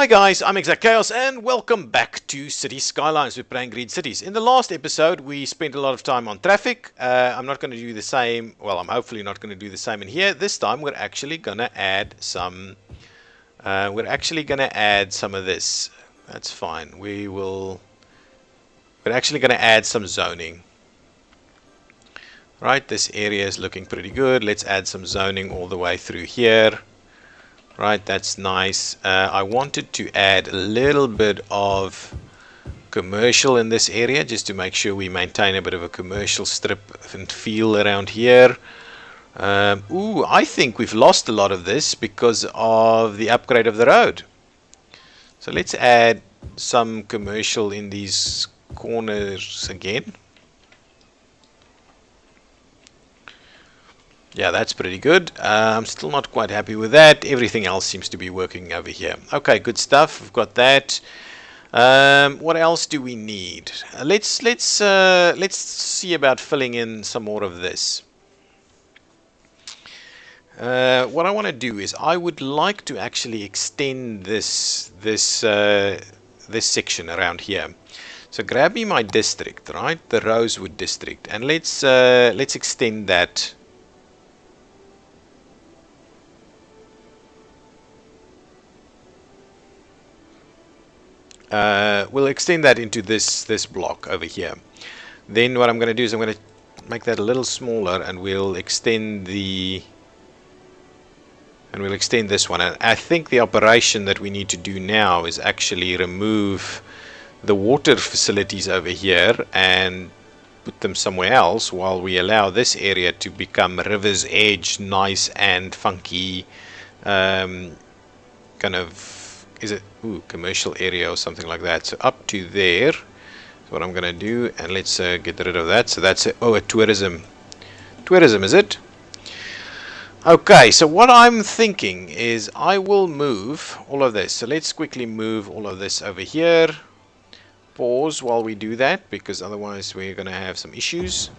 Hi guys, I'm ExactChaos and welcome back to Cities Skylines. We're playing Green Cities. In the last episode we spent a lot of time on traffic. I'm not going to do the same, well I'm hopefully not going to do the same in here. This time we're actually going to add some of this. That's fine. We're actually going to add some zoning. Right, this area is looking pretty good. Let's add some zoning all the way through here. Right, that's nice. I wanted to add a little bit of commercial in this area just to make sure we maintain a bit of a commercial strip and feel around here. I think we've lost a lot of this because of the upgrade of the road. So let's add some commercial in these corners again. Yeah, that's pretty good. I'm still not quite happy with that. Everything else seems to be working over here. Okay, good stuff. We've got that. What else do we need? Let's see about filling in some more of this. What I want to do is I would like to actually extend this section around here. So grab me my district, right? The Rosewood district, and let's extend that. We'll extend that into this block over here. Then what I'm going to do is I'm going to make that a little smaller, and we'll extend this one. And I think the operation that we need to do now is actually remove the water facilities over here and put them somewhere else while we allow this area to become River's Edge, nice and funky, kind of. Is it commercial area or something like that? So up to there is what I'm gonna do, and let's get rid of that. So that's a tourism is it? Okay, so what I'm thinking is I will move all of this. So let's quickly move all of this over here. Pause while we do that, because otherwise we're gonna have some issues.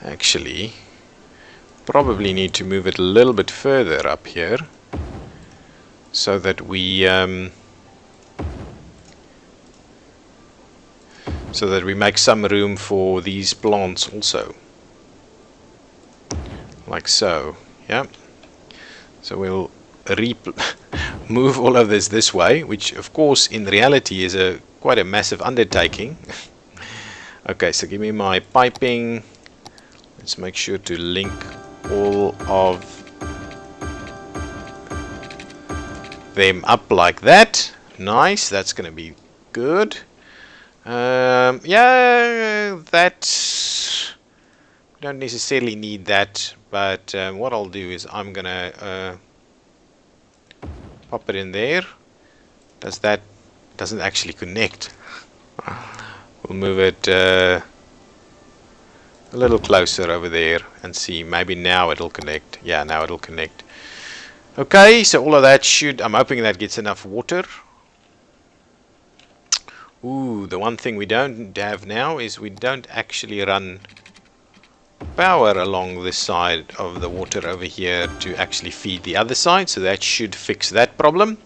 Actually, probably need to move it a little bit further up here so that we make some room for these plants also, like so. Yeah, so we'll move all of this way, which of course in reality is quite a massive undertaking. Okay, so give me my piping. Let's make sure to link all of them up like that. Nice, that's going to be good. Yeah, that don't necessarily need that, but what I'll do is I'm going to pop it in there. That doesn't actually connect. We'll move it a little closer over there and see, maybe now it'll connect. Yeah, now it'll connect. Okay, so all of that I'm hoping that gets enough water. The one thing we don't have now is we don't actually run power along this side of the water over here to actually feed the other side, so that should fix that problem.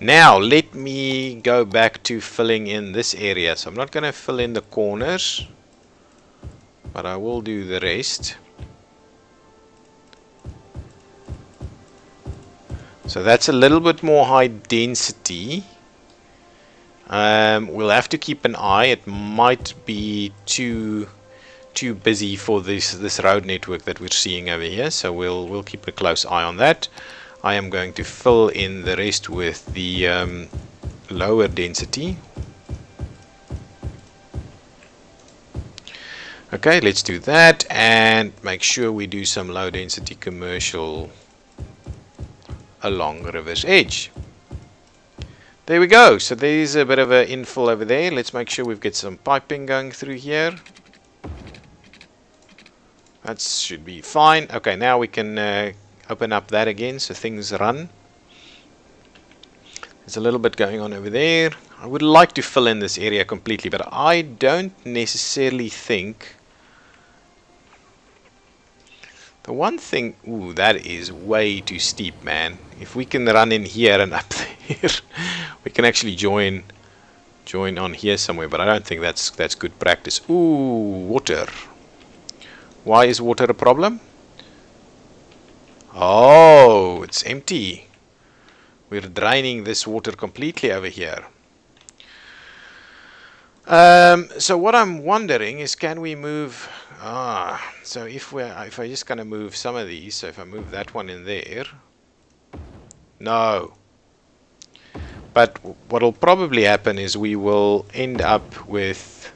Now let me go back to filling in this area. So I'm not going to fill in the corners, but I will do the rest. So that's a little bit more high density. We'll have to keep an eye. It might be too busy for this road network that we're seeing over here. So we'll keep a close eye on that. I am going to fill in the rest with the lower density. Okay, let's do that and make sure we do some low density commercial along River's Edge. There we go. So there's a bit of an infill over there. Let's make sure we've got some piping going through here. That should be fine. Okay, now we can open up that again so things run. There's a little bit going on over there. I would like to fill in this area completely, but I don't necessarily think. The one thing, ooh, that is way too steep, man. If we can run in here and up there, we can actually join on here somewhere, but I don't think that's good practice. Ooh, water. Why is water a problem? Oh, it's empty. We're draining this water completely over here. So what I'm wondering is, can we move? So if I just gonna move some of these, so if I move that one in there, no. But what'll probably happen is we will end up with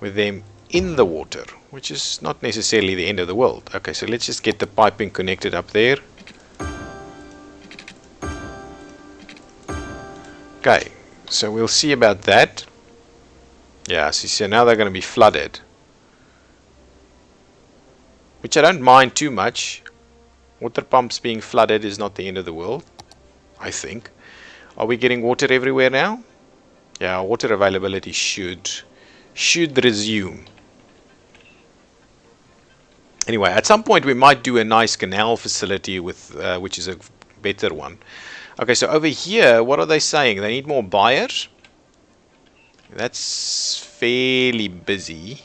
them in the water, which is not necessarily the end of the world. Okay, so let's just get the piping connected up there. Okay, so we'll see about that. Yeah, so now they're going to be flooded, which I don't mind too much. Water pumps being flooded is not the end of the world, I think. Are we getting water everywhere now? Yeah, water availability should resume. Anyway, at some point we might do a nice canal facility with which is a better one. Okay, so over here, what are they saying? They need more buyers. That's fairly busy.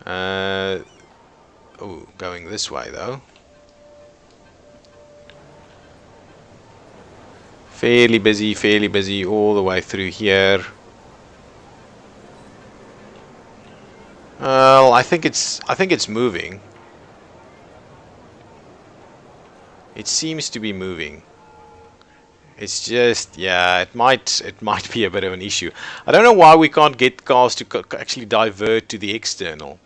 Oh, going this way though. Fairly busy all the way through here. Well, I think it's moving. It seems to be moving. It's just, yeah, it might be a bit of an issue. I don't know why we can't get cars to actually divert to the external.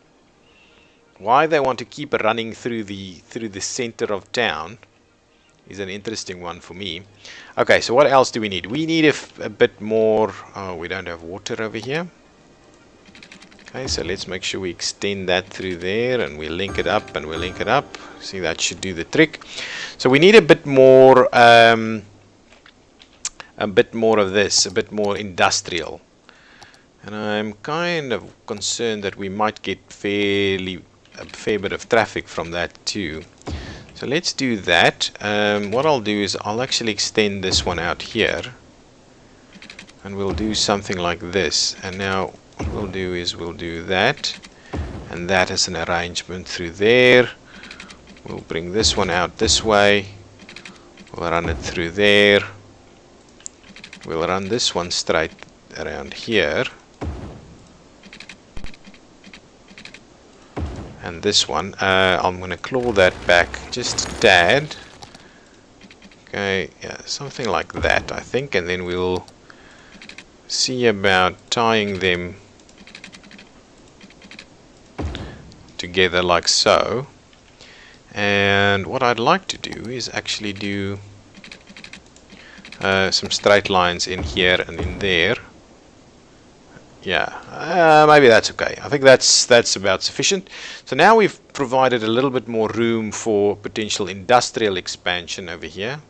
Why they want to keep running through the center of town is an interesting one for me. Okay, so what else do we need? We need a bit more. Oh, we don't have water over here. Okay, so let's make sure we extend that through there, and we link it up, and we link it up. See, that should do the trick. So we need a bit more of this, a bit more industrial. And I'm kind of concerned that we might get a fair bit of traffic from that too. So let's do that. What I'll do is I'll actually extend this one out here, and we'll do something like this. And now what we'll do is we'll do that, and that as an arrangement through there. We'll bring this one out this way. We'll run it through there. We'll run this one straight around here. And this one, I'm going to claw that back just a tad. Okay, yeah, something like that, I think. And then we'll see about tying them together like so. And what I'd like to do is actually do some straight lines in here and in there. Yeah, maybe that's okay. I think that's about sufficient. So now we've provided a little bit more room for potential industrial expansion over here.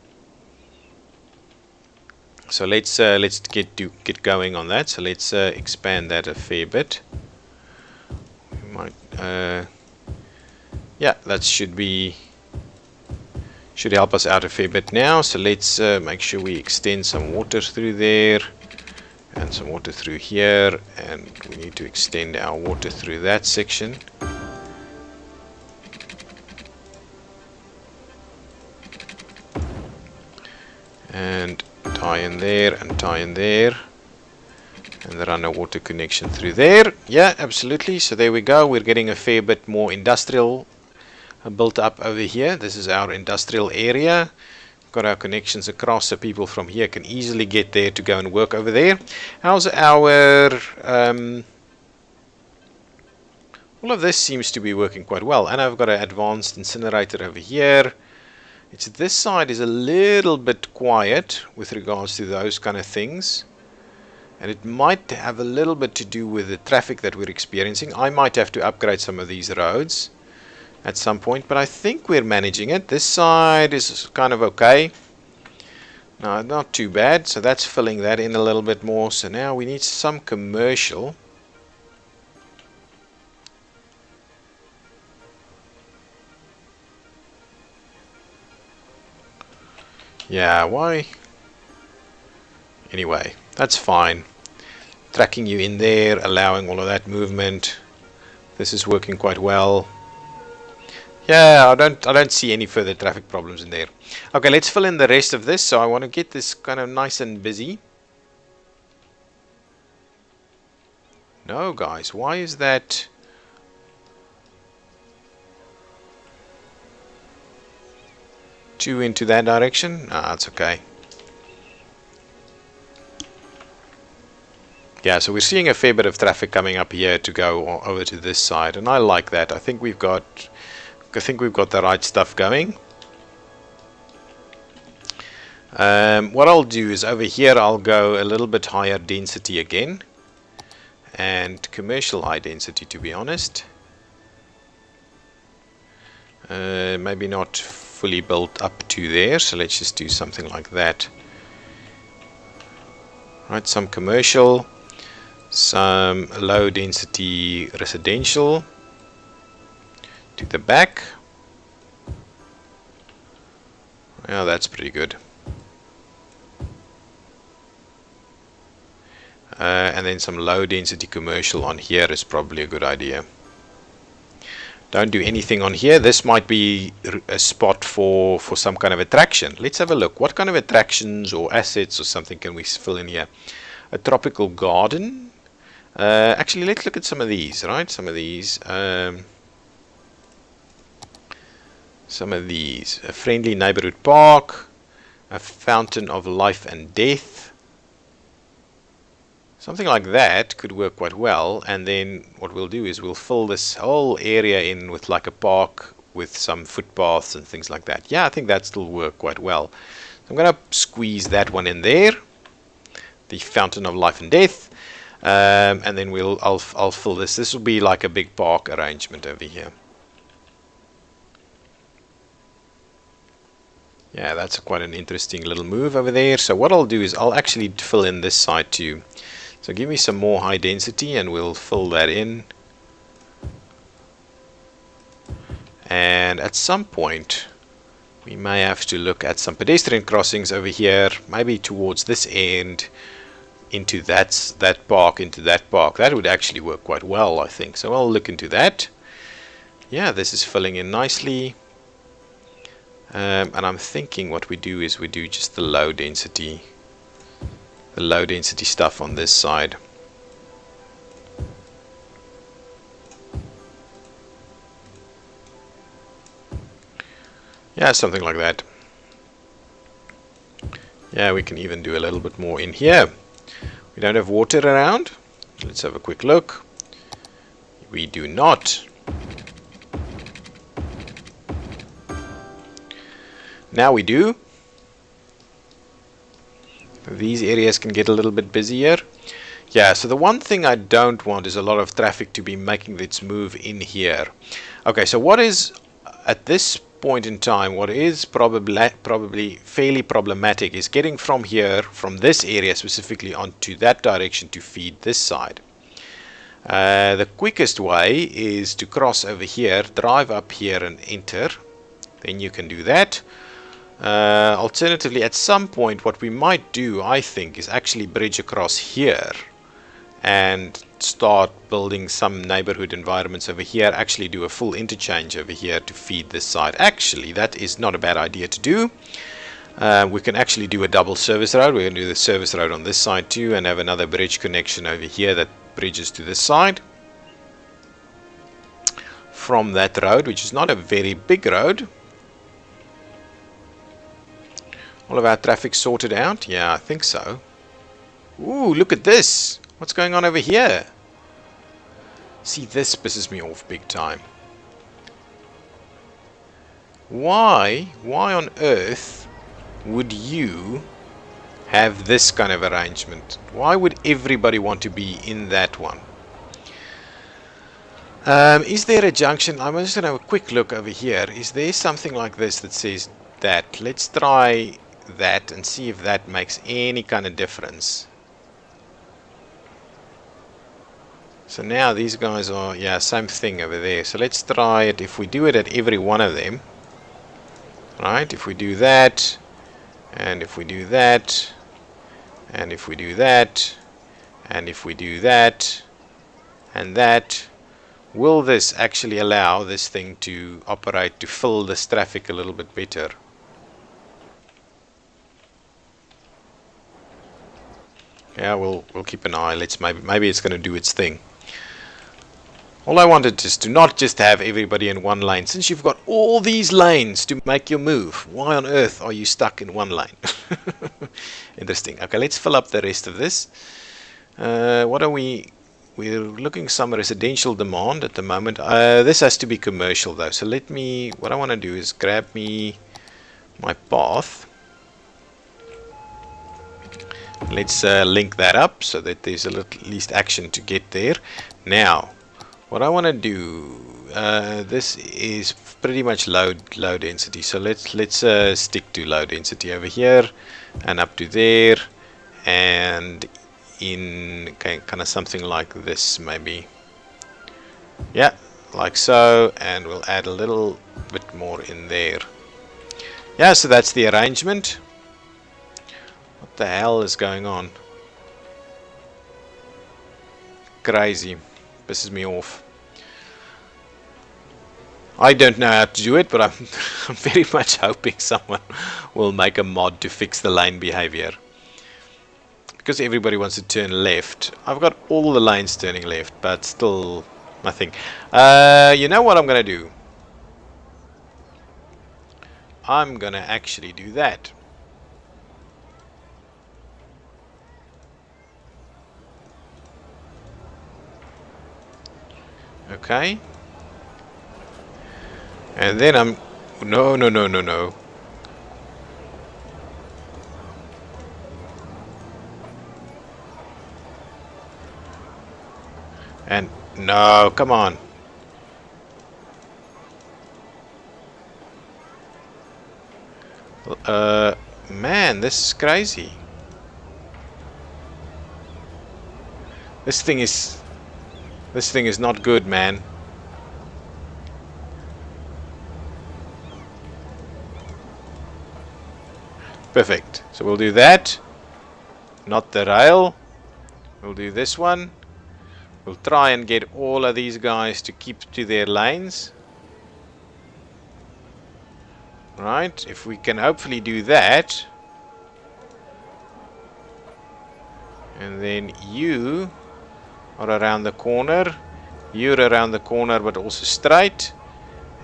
So let's get going on that. So let's expand that a fair bit. We might, yeah, that should help us out a fair bit now. So let's make sure we extend some water through there. And some water through here, and we need to extend our water through that section. And tie in there, and tie in there, and run a water connection through there. Yeah, absolutely. So there we go. We're getting a fair bit more industrial built up over here. This is our industrial area. Got our connections across, so people from here can easily get there to go and work over there. How's our all of this seems to be working quite well. And I've got an advanced incinerator over here. It's this side is a little bit quiet with regards to those kind of things, and it might have a little bit to do with the traffic that we're experiencing. I might have to upgrade some of these roads at some point, but I think we're managing it. This side is kind of okay. No, not too bad. So that's filling that in a little bit more. So now we need some commercial. Yeah, why? Anyway, that's fine. Tracking you in there, allowing all of that movement. This is working quite well. Yeah, I don't see any further traffic problems in there. Okay, let's fill in the rest of this. So I want to get this kind of nice and busy. No, guys, why is that? Two into that direction? Ah, it's okay. Yeah, so we're seeing a fair bit of traffic coming up here to go over to this side, and I like that. I think we've got the right stuff going. What I'll do is over here I'll go a little bit higher density again, and commercial high density, to be honest. Maybe not fully built up to there, so let's just do something like that. Right, some commercial, some low density residential to the back. Yeah, that's pretty good. And then some low density commercial on here is probably a good idea. Don't do anything on here. This might be a spot for some kind of attraction. Let's have a look. What kind of attractions or assets or something can we fill in here? A tropical garden. Actually, let's look at some of these, right? Some of these. A friendly neighborhood park. A fountain of life and death. Something like that could work quite well, and then what we'll do is we'll fill this whole area in with like a park with some footpaths and things like that. Yeah, I think that still work quite well. So I'm going to squeeze that one in there, the fountain of life and death, and then I'll fill this. This will be like a big park arrangement over here. Yeah, that's quite an interesting little move over there. So what I'll do is I'll actually fill in this side too. So give me some more high density and we'll fill that in. And at some point we may have to look at some pedestrian crossings over here, maybe towards this end, into that park, into that park. That would actually work quite well, I think. So I'll look into that. Yeah, this is filling in nicely. And I'm thinking what we do is we do just the low density stuff on this side. Yeah, something like that. Yeah, we can even do a little bit more in here. We don't have water around. Let's have a quick look. We do not. Now we do. These areas can get a little bit busier. Yeah, so the one thing I don't want is a lot of traffic to be making its move in here. Okay, so what is, at this point in time, what is probably fairly problematic is getting from here, from this area specifically, onto that direction to feed this side. The quickest way is to cross over here, drive up here and enter. Then you can do that. Alternatively, at some point what we might do, I think, is actually bridge across here and start building some neighborhood environments over here, actually do a full interchange over here to feed this side. Actually, that is not a bad idea to do. We can actually do a double service road. We're going to do the service road on this side too and have another bridge connection over here that bridges to this side from that road, which is not a very big road. All of our traffic sorted out? Yeah, I think so. Ooh, look at this. What's going on over here? See, this pisses me off big time. Why on earth would you have this kind of arrangement? Why would everybody want to be in that one? Is there a junction? I'm just going to have a quick look over here. Is there something like this that says that? Let's try that and see if that makes any kind of difference. So now these guys are, yeah, same thing over there. So let's try it if we do it at every one of them. Right, if we do that, and if we do that, and if we do that, and if we do that, and that, will this actually allow this thing to operate, to fill this traffic a little bit better? Yeah, we'll keep an eye. Let's maybe it's going to do its thing. All I wanted is to not just have everybody in one lane. Since you've got all these lanes to make your move, why on earth are you stuck in one lane? Interesting. Okay, let's fill up the rest of this. What are we? We're looking some residential demand at the moment. This has to be commercial though. So what I want to do is grab me my path. Let's link that up so that there's at least action to get there. Now, what I want to do, this is pretty much low density. So let's stick to low density over here and up to there, and in kind of something like this maybe. Yeah, like so, and we'll add a little bit more in there. Yeah, so that's the arrangement. What the hell is going on? Crazy. Pisses me off. I don't know how to do it, but I'm very much hoping someone will make a mod to fix the lane behavior. Because everybody wants to turn left. I've got all the lanes turning left, but still nothing. You know what I'm going to do? I'm going to actually do that. Okay. And then I'm... No. And... No, come on. Man, this is crazy. This thing is not good, man. Perfect. So we'll do that. Not the rail. We'll do this one. We'll try and get all of these guys to keep to their lanes. Right. If we can hopefully do that. And then you are around the corner. You're around the corner but also straight.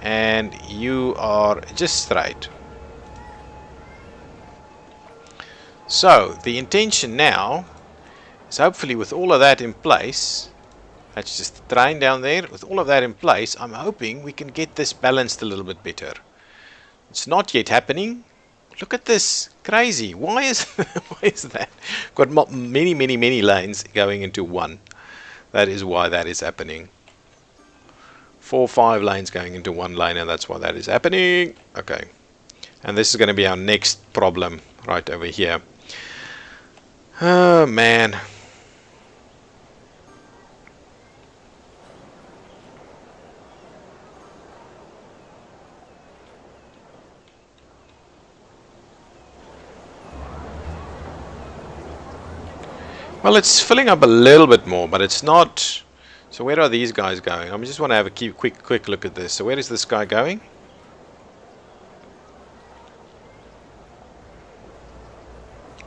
And you are just straight. So the intention now is hopefully with all of that in place, that's just the train down there, with all of that in place, I'm hoping we can get this balanced a little bit better. It's not yet happening. Look at this, crazy. Why is that? Got many lanes going into one. That is why that is happening. 4 or 5 lanes going into one lane, and that's why that is happening. Okay, and this is going to be our next problem right over here. Oh man. Well, it's filling up a little bit more, but it's not. So where are these guys going? I just want to have a quick look at this. So where is this guy going?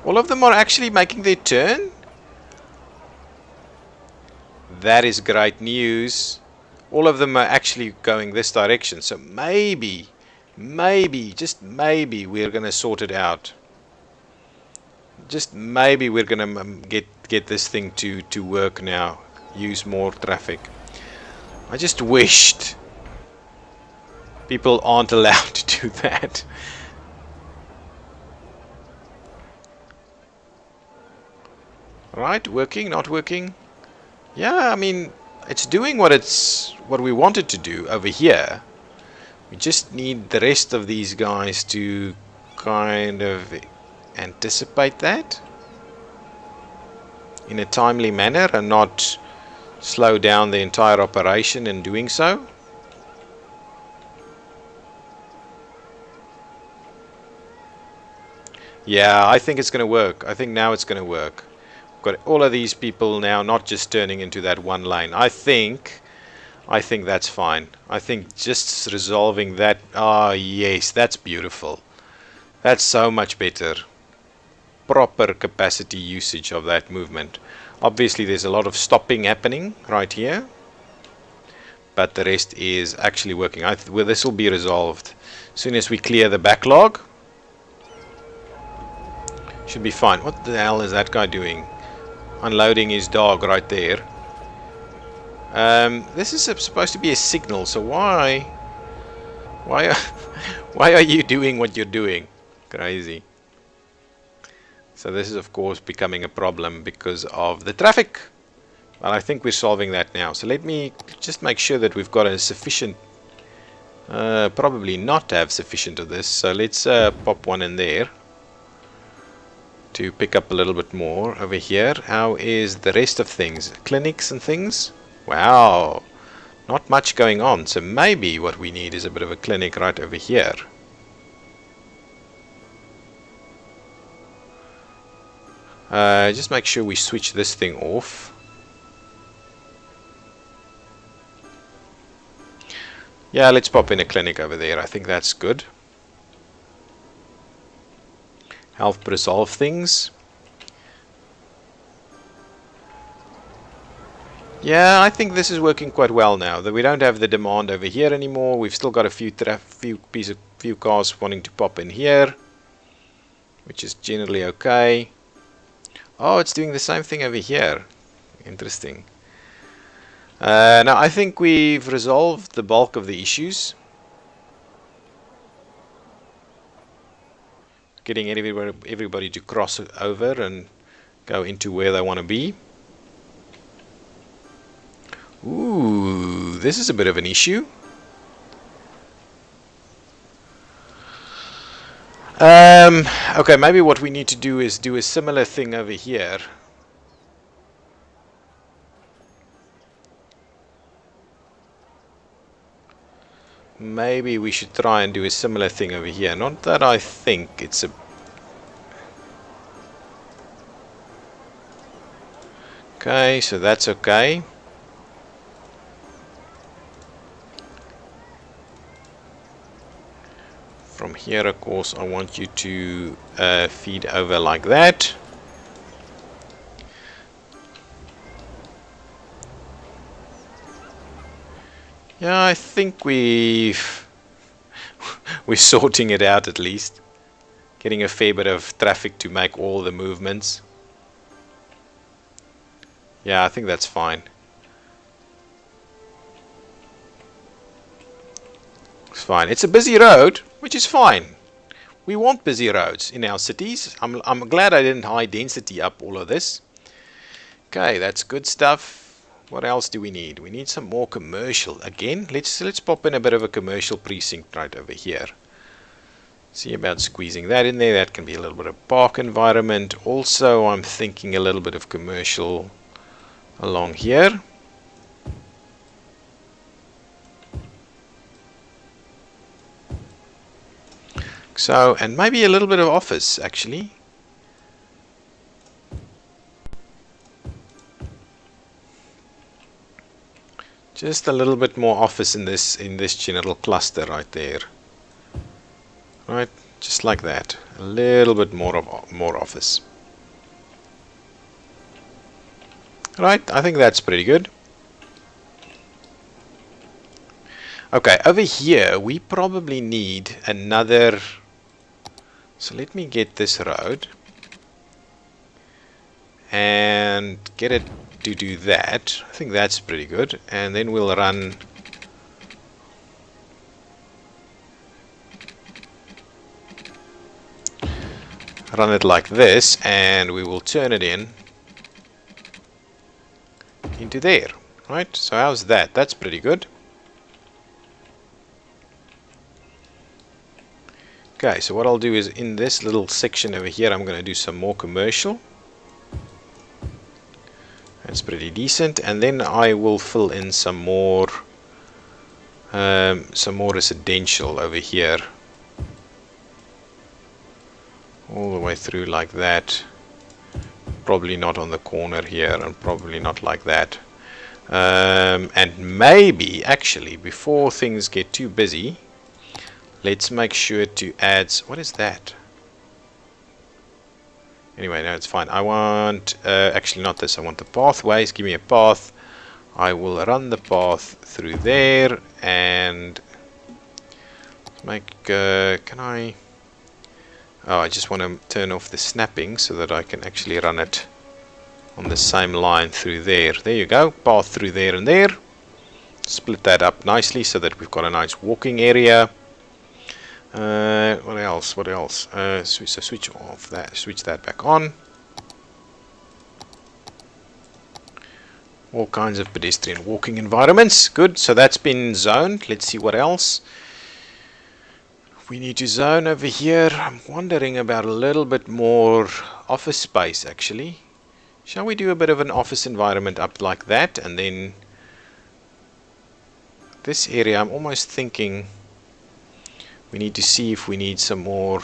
All of them are actually making their turn? That is great news. All of them are actually going this direction. So maybe, just maybe we're going to sort it out. Just maybe we're going to get this thing to work now. Use more traffic. I just wished people aren't allowed to do that. Right, working, not working. Yeah, I mean, it's doing what we wanted to do over here. We just need the rest of these guys to kind of anticipate that in a timely manner and not slow down the entire operation in doing so. Yeah, I think it's going to work. I think now it's going to work. Got all of these people now not just turning into that one lane. I think that's fine. I think just resolving that. Ah, yes, that's beautiful. That's so much better. Proper capacity usage of that movement. Obviously, there's a lot of stopping happening right here, but the rest is actually working. Well, this will be resolved as soon as we clear the backlog. Should be fine. What the hell is that guy doing? Unloading his dog right there. This is supposed to be a signal, so why are you doing what you're doing? Crazy. So this is of course becoming a problem because of the traffic. Well, I think we're solving that now. So let me just make sure that we've got a sufficient, probably not have sufficient of this. So let's pop one in there to pick up a little bit more over here. How is the rest of things? Clinics and things? Wow, not much going on. So maybe what we need is a bit of a clinic right over here. Just make sure we switch this thing off. Yeah, let's pop in a clinic over there. I think that's good. Help resolve things. Yeah, I think this is working quite well now. That we don't have the demand over here anymore. We've still got a few cars wanting to pop in here, which is generally okay. Oh, it's doing the same thing over here. Interesting. Now I think we've resolved the bulk of the issues. Getting everybody to cross over and go into where they want to be. Ooh, this is a bit of an issue. Okay, maybe what we need to do is do a similar thing over here. Maybe we should try and do a similar thing over here. Not that I think it's a... Okay, so that's okay. From here, of course, I want you to feed over like that. Yeah, I think we're sorting it out at least. Getting a fair bit of traffic to make all the movements. Yeah, I think that's fine. It's fine. It's a busy road, which is fine. We want busy roads in our cities. I'm glad I didn't high density up all of this. Okay, that's good stuff. What else do we need? We need some more commercial. Again, let's pop in a bit of a commercial precinct right over here. See about squeezing that in there. That can be a little bit of park environment. Also, I'm thinking a little bit of commercial along here. So, and maybe a little bit of office actually. Just a little bit more office in this general cluster right there. Right, just like that. A little bit more office. Right, I think that's pretty good. Okay, over here we probably need another. So let me get this road and get it to do that. I think that's pretty good. And then we'll run it like this, and we will turn it into there. Right, so how's that? That's pretty good. Okay, so what I'll do is in this little section over here, I'm going to do some more commercial. That's pretty decent, and then I will fill in some more residential over here, all the way through like that. Probably not on the corner here, and probably not like that. And maybe actually, before things get too busy, let's make sure to add. What is that? Anyway, no, it's fine. I want actually not this. I want the pathways. Give me a path. I will run the path through there and make. Can I? Oh, I just want to turn off the snapping so that I can actually run it on the same line through there. There you go. Path through there and there. Split that up nicely so that we've got a nice walking area. What else? What else? So switch off that. Switch that back on. All kinds of pedestrian walking environments. Good. So that's been zoned. Let's see what else we need to zone over here. I'm wondering about a little bit more office space actually. Shall we do a bit of an office environment up like that, and then this area I'm almost thinking we need to see if we need some more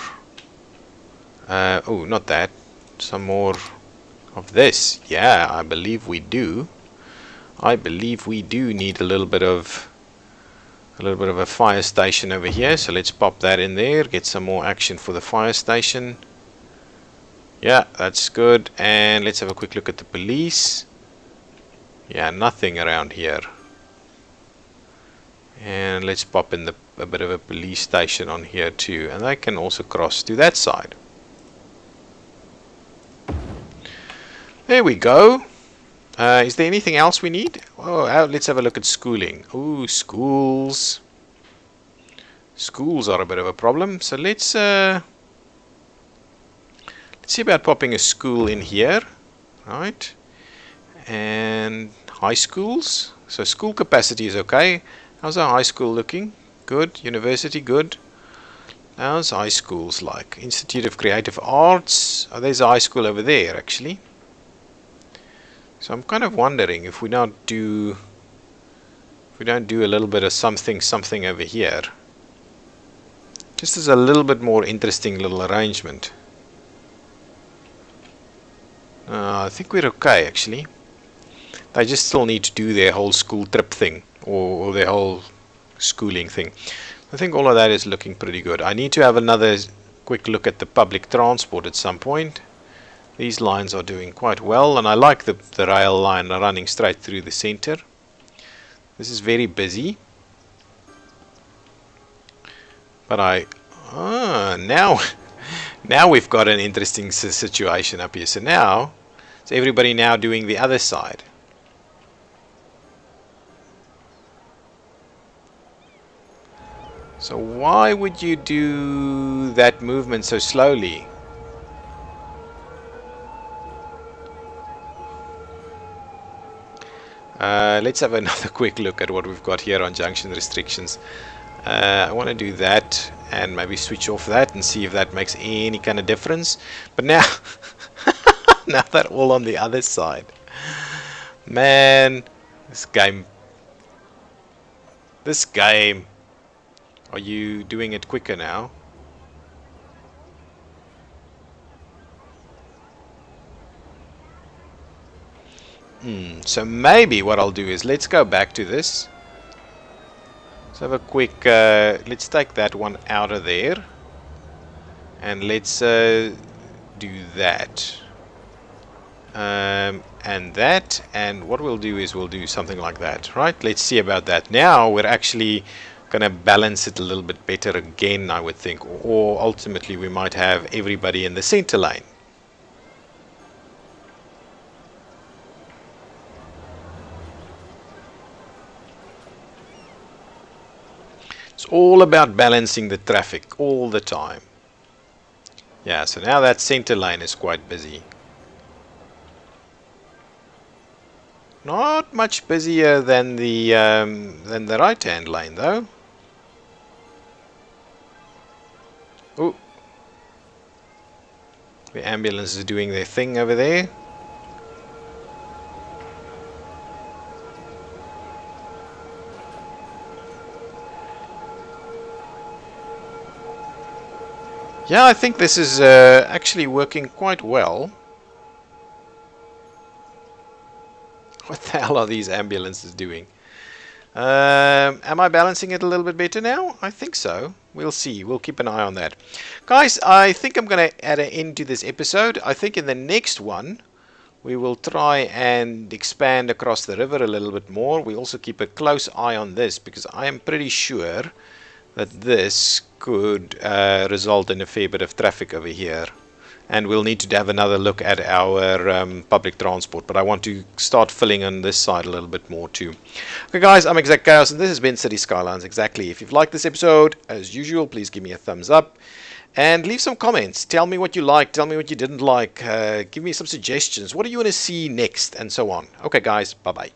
oh, not that, some more of this. Yeah, I believe we do. I believe we do need a little bit of a fire station over here, so let's pop that in there, get some more action for the fire station. Yeah, that's good. And let's have a quick look at the police. Yeah, nothing around here. And let's pop in a bit of a police station on here too, and they can also cross to that side. There we go. Is there anything else we need? Oh, let's have a look at schooling. Ooh, schools. Schools are a bit of a problem. So let's see about popping a school in here, right? And high schools. So school capacity is okay. How's our high school looking? Good. University, good. How's high schools like? Institute of Creative Arts. Oh, there's a high school over there actually. So I'm kind of wondering if we don't do a little bit of something over here. Just as a little bit more interesting little arrangement. I think we're okay actually. They just still need to do their whole school trip thing, or their whole schooling thing. I think all of that is looking pretty good. I need to have another quick look at the public transport at some point. These lines are doing quite well, and I like the rail line running straight through the center. This is very busy. But now we've got an interesting situation up here. So now, is everybody now doing the other side? So why would you do that movement so slowly? Let's have another quick look at what we've got here on junction restrictions. I want to do that and maybe switch off that and see if that makes any kind of difference. But now, now they're all on the other side. Man, this game. Are you doing it quicker now? So maybe what I'll do is let's go back to this. Let's have a quick, let's take that one out of there. And let's do that. And that. And what we'll do is we'll do something like that, right? Let's see about that. Now we're actually going to balance it a little bit better again, I would think. Or ultimately we might have everybody in the center lane. It's all about balancing the traffic all the time. Yeah, so now that center lane is quite busy. Not much busier than the right-hand lane, though. Oh, The ambulance is doing their thing over there. Yeah, I think this is actually working quite well. What the hell are these ambulances doing? Am I balancing it a little bit better now? I think so. We'll see. We'll keep an eye on that. Guys, I think I'm going to add an end to this episode. I think in the next one, we will try and expand across the river a little bit more. We also keep a close eye on this because I am pretty sure that this could result in a fair bit of traffic over here. And we'll need to have another look at our public transport. But I want to start filling on this side a little bit more too. Okay guys, I'm ExactChaos and this has been Cities Skylines Exactly. If you've liked this episode, as usual, please give me a thumbs up. And leave some comments. Tell me what you liked. Tell me what you didn't like. Give me some suggestions. What do you want to see next? And so on. Okay guys, bye-bye.